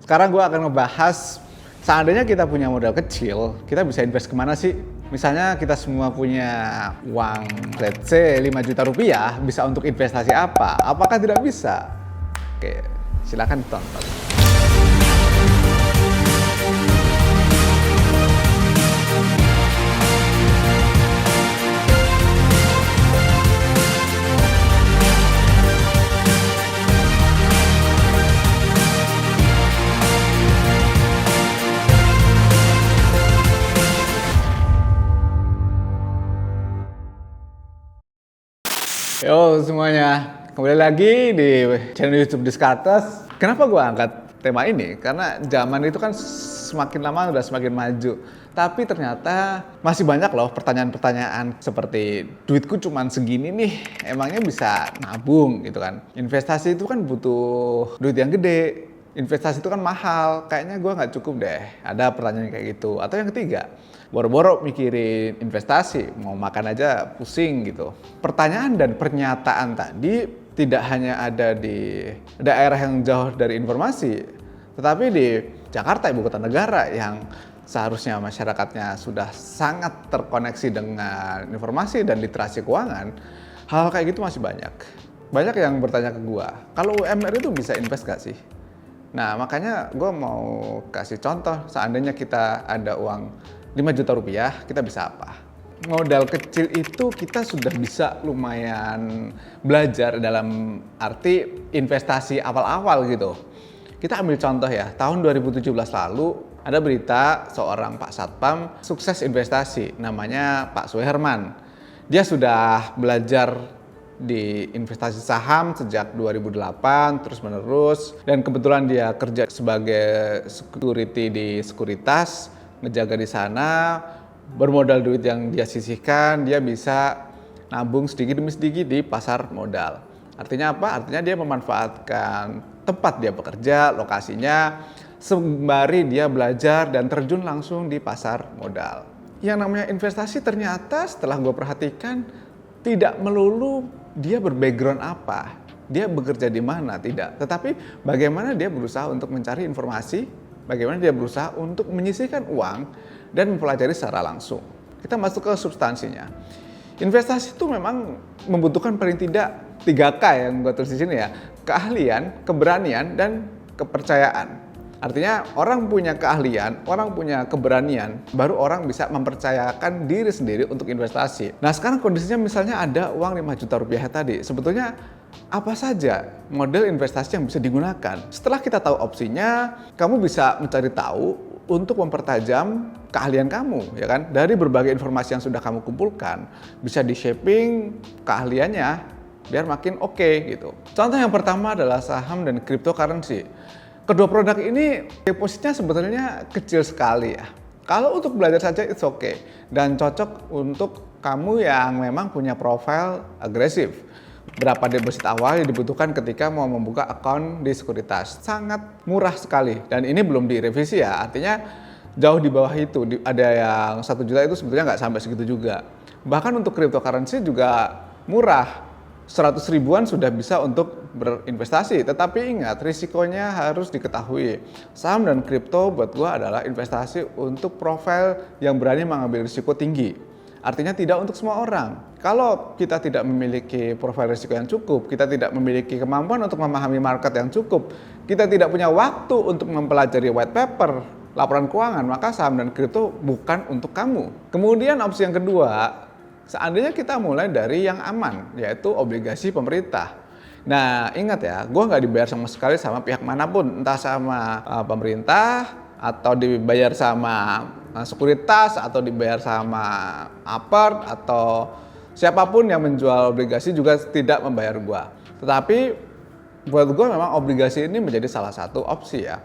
Sekarang gue akan ngebahas, seandainya kita punya modal kecil, kita bisa invest kemana sih? Misalnya kita semua punya uang, let's say 5 juta rupiah, bisa untuk investasi apa? Apakah tidak bisa? Oke, silakan tonton. Yo semuanya, kembali lagi di channel YouTube Descartes. Kenapa gue angkat tema ini? Karena zaman itu kan semakin lama udah semakin maju. Tapi ternyata masih banyak loh pertanyaan-pertanyaan seperti duitku cuman segini nih, emangnya bisa nabung gitu kan? Investasi itu kan butuh duit yang gede. Investasi itu kan mahal, kayaknya gue nggak cukup deh. Ada pertanyaan kayak gitu. Atau yang ketiga, boro-boro mikirin investasi, mau makan aja pusing gitu. Pertanyaan dan pernyataan tadi tidak hanya ada di daerah yang jauh dari informasi, tetapi di Jakarta, ibu kota negara yang seharusnya masyarakatnya sudah sangat terkoneksi dengan informasi dan literasi keuangan, hal kayak gitu masih banyak. Banyak yang bertanya ke gua, kalau UMR itu bisa invest gak sih? Nah, makanya gue mau kasih contoh, seandainya kita ada uang 5 juta rupiah, kita bisa apa? Modal kecil itu kita sudah bisa lumayan belajar dalam arti investasi awal-awal gitu. Kita ambil contoh ya, tahun 2017 lalu ada berita seorang Pak Satpam sukses investasi, namanya Pak Suherman. Dia sudah belajar di investasi saham sejak 2008 terus menerus, dan kebetulan dia kerja sebagai security di sekuritas, ngejaga di sana. Bermodal duit yang dia sisihkan, dia bisa nabung sedikit demi sedikit di pasar modal. Artinya apa? Artinya dia memanfaatkan tempat dia bekerja, lokasinya, sembari dia belajar dan terjun langsung di pasar modal. Yang namanya investasi ternyata setelah gue perhatikan tidak melulu dia berbackground apa, dia bekerja di mana, tidak. Tetapi bagaimana dia berusaha untuk mencari informasi, bagaimana dia berusaha untuk menyisihkan uang dan mempelajari secara langsung. Kita masuk ke substansinya. Investasi itu memang membutuhkan paling tidak 3K yang gue tulis di sini ya. Keahlian, keberanian, dan kepercayaan. Artinya orang punya keahlian, orang punya keberanian, baru orang bisa mempercayakan diri sendiri untuk investasi. Nah sekarang kondisinya misalnya ada uang 5 juta rupiah tadi, sebetulnya apa saja model investasi yang bisa digunakan? Setelah kita tahu opsinya, kamu bisa mencari tahu untuk mempertajam keahlian kamu, ya kan? Dari berbagai informasi yang sudah kamu kumpulkan, bisa di-shaping keahliannya biar makin oke gitu. Contoh yang pertama adalah saham dan cryptocurrency. Kedua produk ini depositnya sebetulnya kecil sekali ya. Kalau untuk belajar saja it's okay dan cocok untuk kamu yang memang punya profil agresif. Berapa deposit awal yang dibutuhkan ketika mau membuka akun di sekuritas? Sangat murah sekali dan ini belum direvisi ya. Artinya jauh di bawah itu. Ada yang 1 juta itu sebetulnya nggak sampai segitu juga. Bahkan untuk cryptocurrency juga murah. 100 ribuan sudah bisa untuk berinvestasi, tetapi ingat risikonya harus diketahui. Saham dan kripto buat gua adalah investasi untuk profil yang berani mengambil risiko tinggi. Artinya tidak untuk semua orang. Kalau kita tidak memiliki profil risiko yang cukup, kita tidak memiliki kemampuan untuk memahami market yang cukup, kita tidak punya waktu untuk mempelajari white paper, laporan keuangan, maka saham dan kripto bukan untuk kamu. Kemudian opsi yang kedua, seandainya kita mulai dari yang aman, yaitu obligasi pemerintah. Nah, ingat ya, gue nggak dibayar sama sekali sama pihak manapun, entah sama pemerintah, atau dibayar sama sekuritas, atau dibayar sama apart, atau siapapun yang menjual obligasi juga tidak membayar gue. Tetapi buat gue memang obligasi ini menjadi salah satu opsi ya.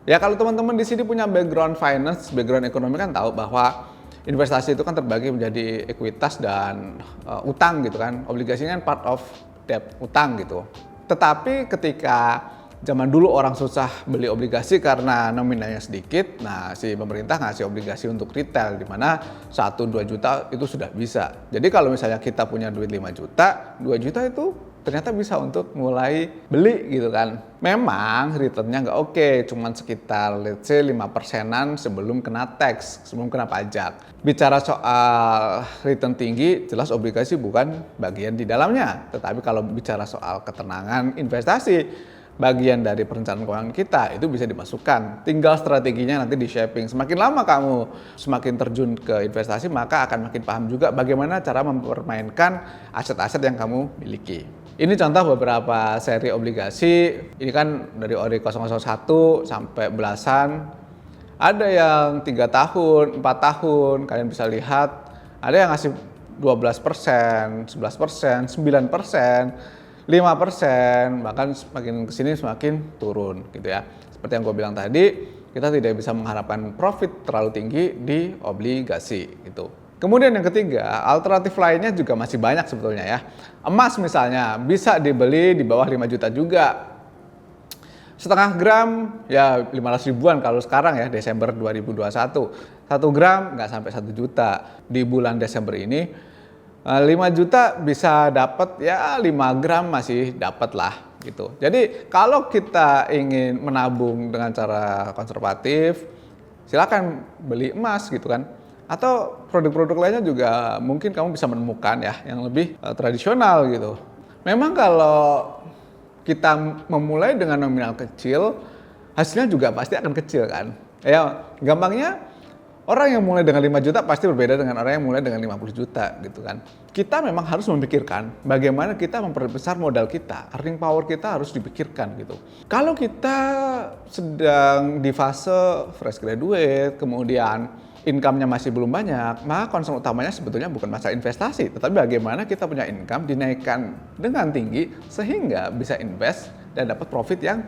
Ya kalau teman-teman di sini punya background finance, background ekonomi kan tahu bahwa investasi itu kan terbagi menjadi ekuitas dan utang gitu kan. Obligasi kan part of debt, utang gitu. Tetapi ketika zaman dulu orang susah beli obligasi karena nominalnya sedikit, nah si pemerintah ngasih obligasi untuk retail di mana 1-2 juta itu sudah bisa. Jadi kalau misalnya kita punya duit 5 juta, 2 juta itu ternyata bisa untuk mulai beli gitu kan. Memang returnnya nggak oke, cuman sekitar let's say 5%-an sebelum kena tax, sebelum kena pajak. Bicara soal return tinggi, jelas obligasi bukan bagian di dalamnya. Tetapi kalau bicara soal ketenangan investasi, bagian dari perencanaan keuangan kita itu bisa dimasukkan. Tinggal strateginya nanti di shaping. Semakin lama kamu semakin terjun ke investasi, maka akan makin paham juga bagaimana cara mempermainkan aset-aset yang kamu miliki. Ini contoh beberapa seri obligasi. Ini kan dari ORI 001 sampai belasan. Ada yang 3 tahun, 4 tahun. Kalian bisa lihat. Ada yang ngasih 12%, 11%, 9%. 5%, bahkan semakin kesini semakin turun gitu ya. Seperti yang gue bilang tadi, kita tidak bisa mengharapkan profit terlalu tinggi di obligasi gitu. Kemudian yang ketiga, alternatif lainnya juga masih banyak sebetulnya ya. Emas misalnya bisa dibeli di bawah 5 juta juga. Setengah gram ya 500 ribuan kalau sekarang ya, Desember 2021. 1 gram nggak sampai 1 juta. Di bulan Desember ini 5 juta bisa dapat ya 5 gram masih dapat lah gitu. Jadi kalau kita ingin menabung dengan cara konservatif, silakan beli emas gitu kan. Atau produk-produk lainnya juga mungkin kamu bisa menemukan ya yang lebih tradisional gitu. Memang kalau kita memulai dengan nominal kecil, hasilnya juga pasti akan kecil kan. Ya gampangnya, orang yang mulai dengan 5 juta pasti berbeda dengan orang yang mulai dengan 50 juta gitu kan. Kita memang harus memikirkan bagaimana kita memperbesar modal kita. Earning power kita harus dipikirkan gitu. Kalau kita sedang di fase fresh graduate, kemudian income-nya masih belum banyak, maka concern utamanya sebetulnya bukan masalah investasi, tetapi bagaimana kita punya income dinaikkan dengan tinggi sehingga bisa invest dan dapat profit yang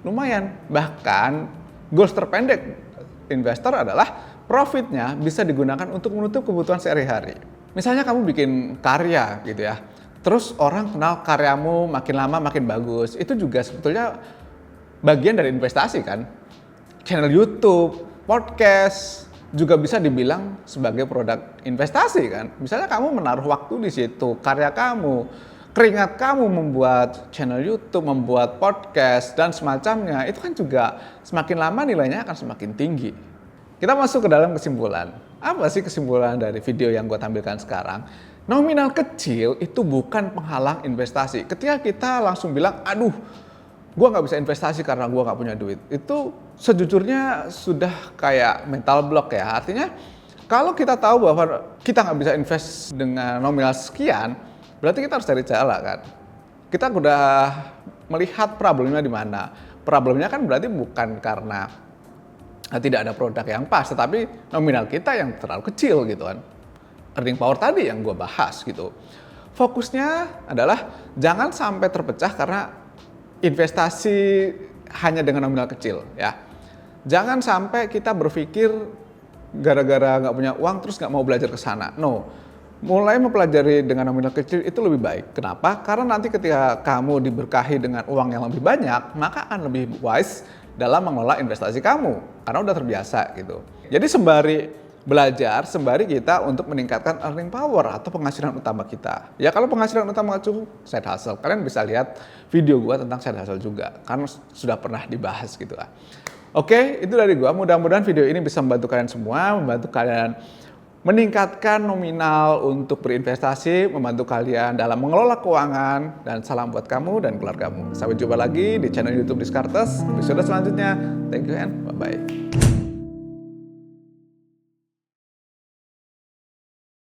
lumayan. Bahkan goals terpendek investor adalah profitnya bisa digunakan untuk menutup kebutuhan sehari-hari. Misalnya kamu bikin karya gitu ya, terus orang kenal karyamu makin lama makin bagus, itu juga sebetulnya bagian dari investasi kan. Channel YouTube, podcast juga bisa dibilang sebagai produk investasi kan. Misalnya kamu menaruh waktu di situ, karya kamu, keringat kamu membuat channel YouTube, membuat podcast dan semacamnya, itu kan juga semakin lama nilainya akan semakin tinggi. Kita masuk ke dalam kesimpulan. Apa sih kesimpulan dari video yang gue tampilkan sekarang? Nominal kecil itu bukan penghalang investasi. Ketika kita langsung bilang, aduh, gue nggak bisa investasi karena gue nggak punya duit. Itu sejujurnya sudah kayak mental block ya. Artinya kalau kita tahu bahwa kita nggak bisa invest dengan nominal sekian, berarti kita harus cari cara kan. Kita udah melihat problemnya di mana. Problemnya kan berarti bukan karena tidak ada produk yang pas, tetapi nominal kita yang terlalu kecil gitu kan. Earning power tadi yang gue bahas gitu. Fokusnya adalah jangan sampai terpecah karena investasi hanya dengan nominal kecil ya. Jangan sampai kita berpikir gara-gara nggak punya uang terus nggak mau belajar ke sana. No, mulai mempelajari dengan nominal kecil itu lebih baik. Kenapa? Karena nanti ketika kamu diberkahi dengan uang yang lebih banyak, maka akan lebih wise dalam mengelola investasi kamu karena udah terbiasa gitu. Jadi sembari belajar, sembari kita untuk meningkatkan earning power atau penghasilan utama kita. Ya kalau penghasilan utama cukup, side hustle. Kalian bisa lihat video gua tentang side hustle juga karena sudah pernah dibahas gitu lah. Oke, itu dari gua. Mudah-mudahan video ini bisa membantu kalian semua, membantu kalian meningkatkan nominal untuk berinvestasi, membantu kalian dalam mengelola keuangan, dan salam buat kamu dan keluargamu. Sampai jumpa lagi di channel YouTube Descartes episode selanjutnya. Thank you and bye-bye.